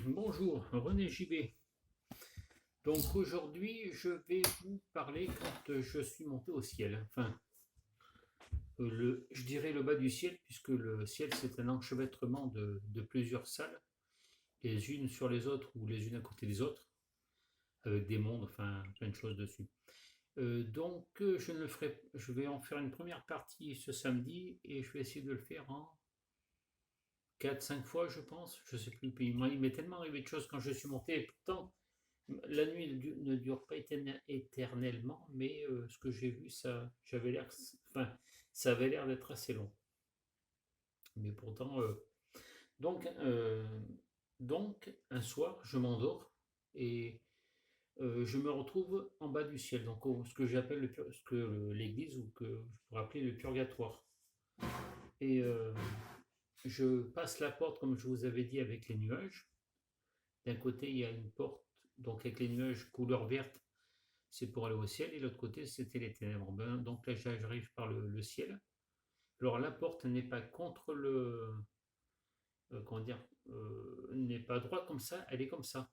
Bonjour, René JB. Donc aujourd'hui, je vais vous parler quand je suis monté au ciel. Enfin, je dirais le bas du ciel, puisque le ciel c'est un enchevêtrement de plusieurs salles, les unes sur les autres ou les unes à côté des autres, avec des mondes, enfin plein de choses dessus. Je ne le ferai, je vais en faire une première partie ce samedi et je vais essayer de le faire en 4-5 fois, je pense. Je sais plus. Puis il m'est tellement arrivé de choses quand je suis monté, et pourtant la nuit ne dure pas éternellement, mais ce que j'ai vu, enfin, ça avait l'air d'être assez long. Mais pourtant, donc, euh, donc, un soir, je m'endors et je me retrouve en bas du ciel, donc ce que j'appelle ce que l'Église ou que je pourrais appeler le purgatoire. Et je passe la porte, comme je vous avais dit, avec les nuages. D'un côté, il y a une porte, donc avec les nuages couleur verte, c'est pour aller au ciel, et l'autre côté, c'était les ténèbres. Donc là, j'arrive par le ciel. Alors la porte n'est pas contre comment dire, n'est pas droite comme ça, elle est comme ça.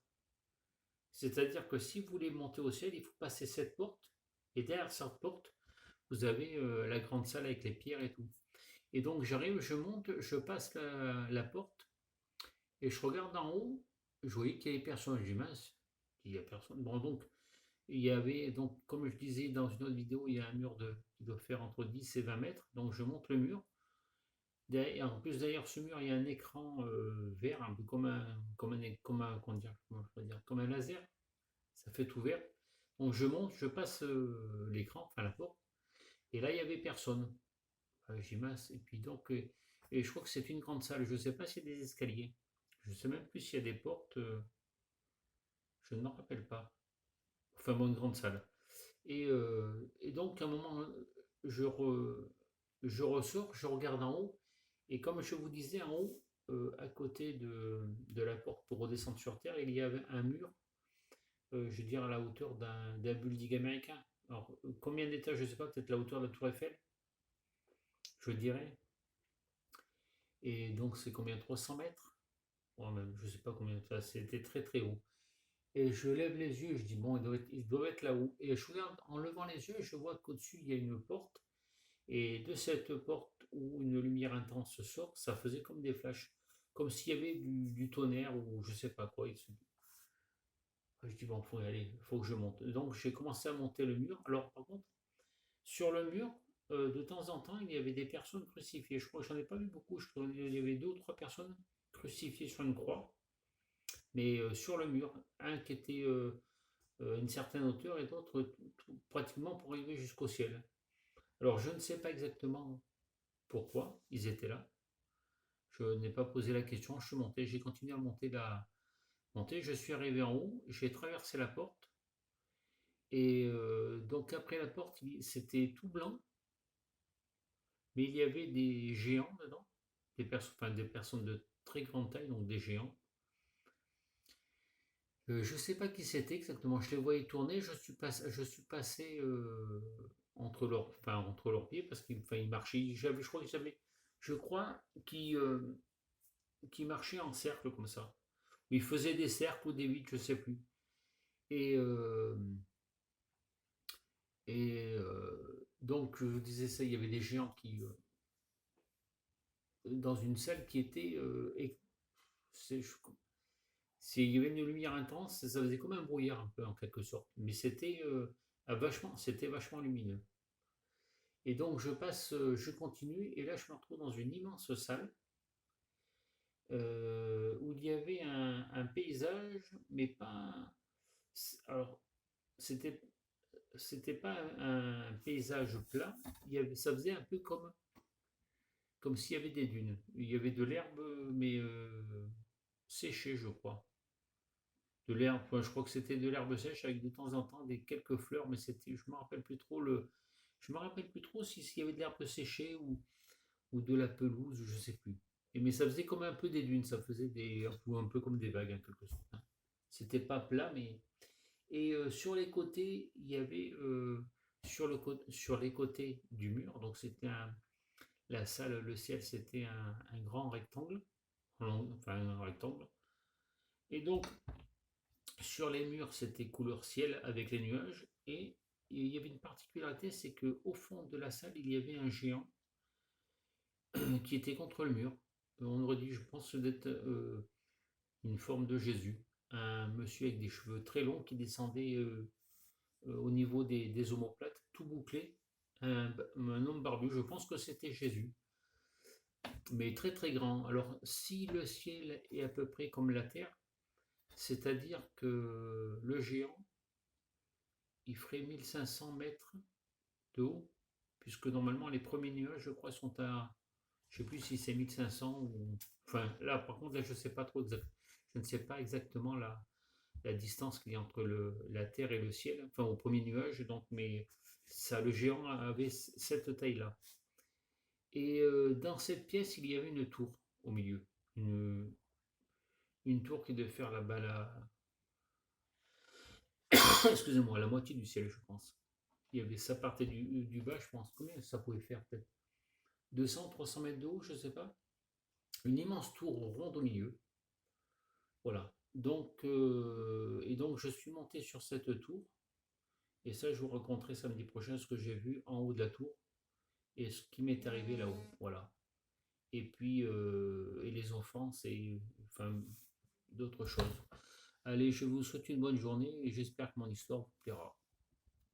C'est-à-dire que si vous voulez monter au ciel, il faut passer cette porte, et derrière cette porte, vous avez la grande salle avec les pierres et tout. Et donc j'arrive, je monte, je passe la porte, et je regarde en haut, je voyais qu'il y avait personne. Je dis mince, il n'y a personne. Bon, donc il y avait, donc, comme je disais dans une autre vidéo, il y a un mur qui doit faire entre 10 et 20 mètres. Donc je monte le mur. En plus, derrière ce mur, il y a un écran vert, un peu comment je peux dire, comme un laser. Ça fait tout vert. Donc je monte, je passe l'écran, enfin la porte. Et là, il n'y avait personne. J'y masse. Et puis donc, et je crois que c'est une grande salle. Je ne sais pas s'il y a des escaliers. Je ne sais même plus s'il y a des portes. Je ne me rappelle pas. Enfin bon, une grande salle. Et donc, à un moment, je, re- je ressors, je regarde en haut, et comme je vous disais, en haut, à côté de la porte pour redescendre sur Terre, il y avait un mur, je veux dire à la hauteur d'un building américain. Alors, combien d'étages, je ne sais pas, peut-être la hauteur de la Tour Eiffel, je dirais. Et donc, c'est combien, 300 mètres? Bon, même, je ne sais pas combien, enfin, c'était très très haut. Et je lève les yeux, je dis, bon, il doit être là-haut. Et je regarde, en levant les yeux, je vois qu'au-dessus, il y a une porte. Et de cette porte où une lumière intense sort, ça faisait comme des flashs, comme s'il y avait du tonnerre ou je sais pas quoi. Je dis bon, faut y aller, faut que je monte. Donc j'ai commencé à monter le mur. Alors par contre, sur le mur, de temps en temps, il y avait des personnes crucifiées. Je crois que j'en ai pas vu beaucoup. Je crois qu'il y avait 2 ou 3 personnes crucifiées sur une croix, mais sur le mur, un qui était à une certaine hauteur et d'autres pratiquement pour arriver jusqu'au ciel. Alors je ne sais pas exactement pourquoi ils étaient là. Je n'ai pas posé la question, je suis monté, j'ai continué à monter, je suis arrivé en haut, j'ai traversé la porte, et donc après la porte, c'était tout blanc, mais il y avait des géants dedans, des personnes de très grande taille, donc des géants. Je ne sais pas qui c'était exactement, je les voyais tourner, je suis passé entre leurs pieds, parce qu'ils marchaient, je crois qu'ils marchaient en cercle comme ça. Il faisait des cercles ou des vides, je ne sais plus. Et, euh, donc, je vous disais ça, il y avait des géants dans une salle qui était. Il y avait une lumière intense, ça faisait comme un brouillard un peu en quelque sorte. Mais c'était vachement lumineux. Et donc, je continue, et là, je me retrouve dans une immense salle où il y avait un paysage, mais pas. Alors, c'était c'était pas un paysage plat, ça faisait un peu comme s'il y avait des dunes. Il y avait de l'herbe, mais séchée, je crois. De l'herbe, enfin, je crois que c'était de l'herbe sèche avec de temps en temps quelques fleurs, mais je me rappelle plus trop je me rappelle plus trop s'il y avait de l'herbe séchée ou de la pelouse, je sais plus. Mais ça faisait comme un peu des dunes, ça faisait un peu comme des vagues en quelque sorte, hein. C'était pas plat, mais et sur les côtés, il y avait sur les côtés du mur, donc la salle, le ciel, c'était un grand rectangle, enfin un rectangle, Et donc, sur les murs, c'était couleur ciel avec les nuages. Et il y avait une particularité, c'est qu'au fond de la salle, il y avait un géant qui était contre le mur. On aurait dit, je pense, d'être une forme de Jésus. Un monsieur avec des cheveux très longs qui descendait au niveau des omoplates, tout bouclé. Un homme barbu, je pense que c'était Jésus, mais très très grand. Alors, si le ciel est à peu près comme la terre, c'est-à-dire que le géant, il ferait 1500 mètres de haut, puisque normalement les premiers nuages, je crois, sont à, je sais plus si c'est 1500 ou, enfin là, par contre, là, je sais pas trop exact, je ne sais pas exactement la distance qu'il y a entre la terre et le ciel, enfin au premier nuage, donc, mais ça, le géant avait cette taille-là. Et dans cette pièce, il y avait une tour au milieu, une, une tour qui devait faire là-bas excusez-moi, la moitié du ciel, je pense. Il y avait ça partait du bas, je pense. Combien ça pouvait faire peut-être 200, 300 mètres de haut, je ne sais pas. Une immense tour ronde au milieu. Voilà. Donc, et donc, je suis monté sur cette tour. Et ça, je vous raconterai samedi prochain ce que j'ai vu en haut de la tour et ce qui m'est arrivé là-haut. Voilà. Et puis, et les offenses et enfin, d'autres choses. Allez, je vous souhaite une bonne journée et j'espère que mon histoire vous plaira.